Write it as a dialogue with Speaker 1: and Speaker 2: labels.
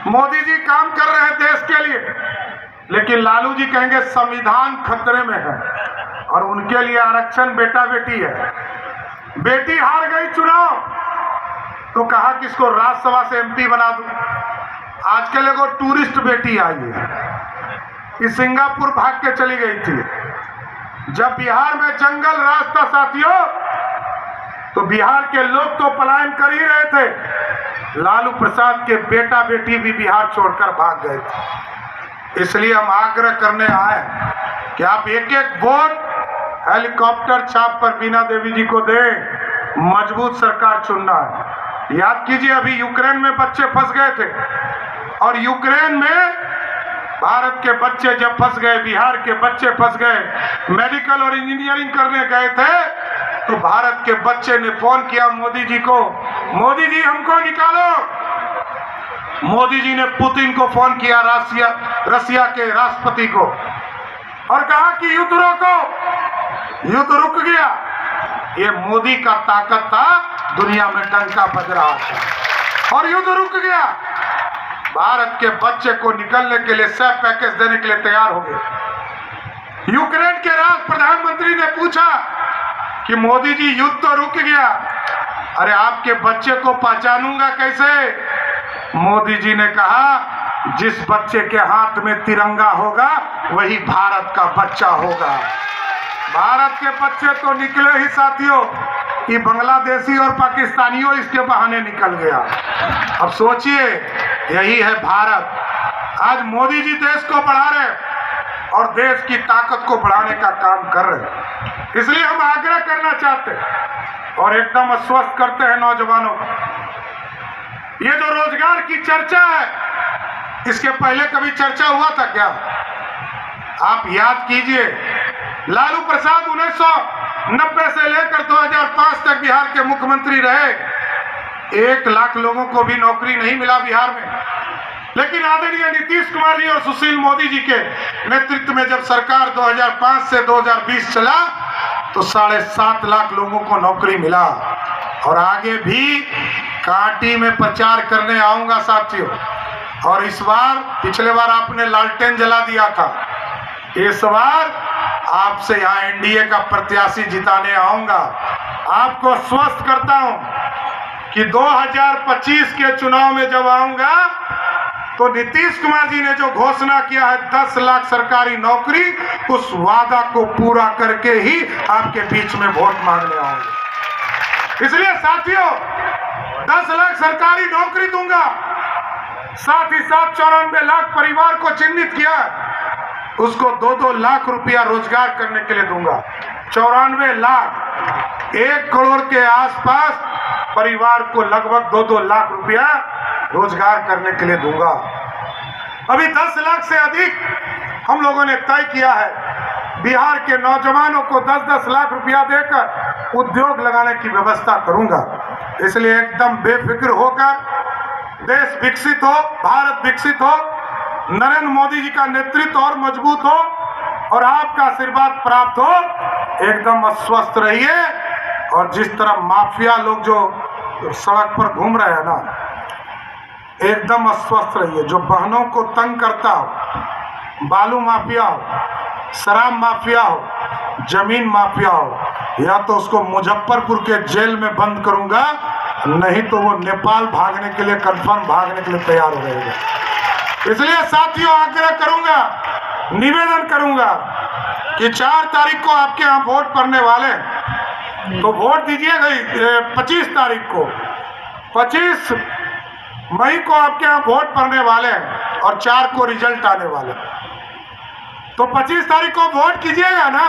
Speaker 1: मोदी जी काम कर रहे हैं देश के लिए, लेकिन लालू जी कहेंगे संविधान खतरे में है और उनके लिए आरक्षण बेटा बेटी है। बेटी हार गई चुनाव तो कहा कि इसको राज्यसभा से एमपी बना दूं। आजकल एगो टूरिस्ट बेटी आई है, ये सिंगापुर भाग के चली गई थी। जब बिहार में जंगल राज था साथियों, तो बिहार के लोग तो पलायन कर ही रहे थे, लालू प्रसाद के बेटा बेटी भी बिहार छोड़कर भाग गए थे। इसलिए हम आग्रह करने आए कि आप एक एक वोट हेलीकॉप्टर छाप पर बीना देवी जी को दें। मजबूत सरकार चुनना है। याद कीजिए, अभी यूक्रेन में बच्चे फंस गए थे और यूक्रेन में भारत के बच्चे जब फंस गए, बिहार के बच्चे फंस गए, मेडिकल और इंजीनियरिंग करने गए थे, तो भारत के बच्चे ने फोन किया मोदी जी को, मोदी जी हमको निकालो। मोदी जी ने पुतिन को फोन किया, रसिया के राष्ट्रपति को, और कहा कि युद्ध रोको। युद्ध रुक गया। ये मोदी का ताकत था, दुनिया में डंका बज रहा था और युद्ध रुक गया। भारत के बच्चे को निकलने के लिए सब पैकेज देने के लिए तैयार हो गए। यूक्रेन के राष्ट्र प्रधानमंत्री ने पूछा कि मोदी जी युद्ध तो रुक गया, अरे आपके बच्चे को पहचानूंगा कैसे? मोदी जी ने कहा जिस बच्चे के हाथ में तिरंगा होगा वही भारत का बच्चा होगा। भारत के बच्चे तो निकले ही साथियों, कि बांग्लादेशी और पाकिस्तानियों इसके बहाने निकल गया। अब सोचिए, यही है भारत। आज मोदी जी देश को बढ़ा रहे और देश की ताकत को बढ़ाने का काम कर रहे। इसलिए हम आग्रह करना चाहते हैं और एकदम आश्वस्त करते हैं नौजवानों को, ये जो रोजगार की चर्चा है, इसके पहले कभी चर्चा हुआ था क्या? आप याद कीजिए, लालू प्रसाद 1990 से लेकर 2005 तक बिहार के मुख्यमंत्री रहे। 1 लाख लोगों को भी नौकरी नहीं मिला बिहार में, लेकिन आदरणीय नीतीश कुमार जी और सुशील मोदी जी के नेतृत्व में जब सरकार 2005 से 2020 चला तो 7.5 लाख लोगों को नौकरी मिला। और आगे भी कांटी में प्रचार करने आऊंगा साथियों। और इस बार, पिछले बार आपने लालटेन जला दिया था, इस बार आपसे यहाँ एनडीए का प्रत्याशी जिताने आऊंगा। आपको स्वस्थ करता हूं कि 2025 के चुनाव में जब आऊंगा तो नीतीश कुमार जी ने जो घोषणा किया है 10 लाख सरकारी नौकरी, उस वादा को पूरा करके ही आपके बीच में वोट मांगने आऊंगा। इसलिए साथियों, 10 लाख सरकारी नौकरी दूंगा, साथ ही साथ 94 लाख परिवार को चिन्हित किया, उसको 2-2 लाख रुपया रोजगार करने के लिए दूंगा। 94 लाख, 1 करोड़ के आसपास परिवार को लगभग 2-2 लाख रुपया रोजगार करने के लिए दूंगा। अभी 10 लाख से अधिक हम लोगों ने तय किया है। बिहार के नौजवानों को 10-10 लाख रुपया देकर उद्योग लगाने की व्यवस्था करूंगा। इसलिए एकदम बेफिक्र होकर देश विकसित हो, भारत विकसित हो, नरेंद्र मोदी जी का नेतृत्व और मजबूत हो और आपका आशीर्वाद प्राप्त हो, एकदम अस्वस्थ रहिए। और जिस तरह माफिया लोग जो सड़क पर घूम रहे हैं ना, एकदम अस्वस्थ रहिए। जो बहनों को तंग करता हो, बालू माफिया हो, शराब माफिया हो, जमीन माफिया हो, या तो उसको मुजफ्फरपुर के जेल में बंद करूंगा, नहीं तो वो नेपाल भागने के लिए, कंफर्म भागने के लिए तैयार हो रहेगा। इसलिए साथियों, आग्रह करूंगा, निवेदन करूंगा कि 4 तारीख को आपके यहाँ वोट पड़ने वाले, तो वोट दीजिएगा 25 तारीख को, 25 मई को आपके यहाँ वोट पड़ने वाले और 4 को रिजल्ट आने वाले। तो 25 तारीख को वोट कीजिएगा ना।